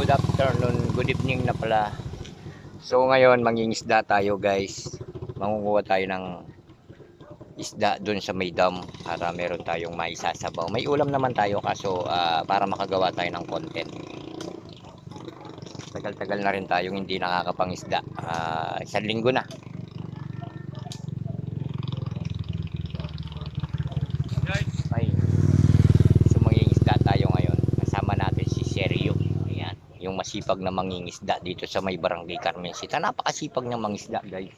good afternoon, good evening na pala. So ngayon mangingisda tayo guys. Mangunguha tayo ng isda dun sa may dam para meron tayong maisasabaw. May ulam naman tayo kaso para makagawa tayo ng content. Tagal-tagal na rin tayong hindi nakakapangisda. Isang linggo na. Ay, so mangingisda tayo ngayon. Kasama natin si Sergio. Ayan, yung masipag na mangingisda dito sa may barangay Carmencita. Napakasipag na mangisda guys.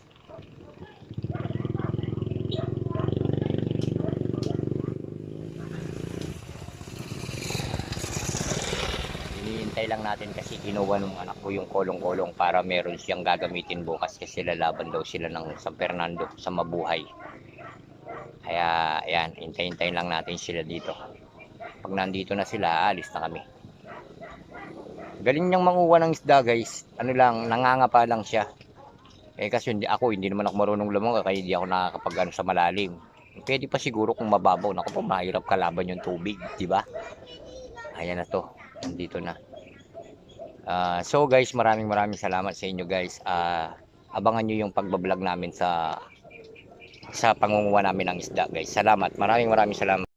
Hinihintay lang natin kasi kinuha ng anak ko yung kolong-kolong para meron siyang gagamitin bukas kasi lalaban daw sila ng San Fernando sa Mabuhay. Kaya ayan, hintay-hintayin lang natin sila dito. Pag nandito na sila, alis na kami. Galing niyang manguha ng isda guys. Ano lang, nangangapa lang siya. Kasi hindi naman ako marunong lumangoy kaya hindi ako nakakapag sa malalim. Pwede pa siguro kung mababaw. Naku po, mahirap kalaban yung tubig, di ba? Ayan na to. Nandito na. So guys, maraming salamat sa inyo guys. Abangan nyo yung pagbablog namin sa pangunguha namin ng isda guys. Salamat. Maraming salamat.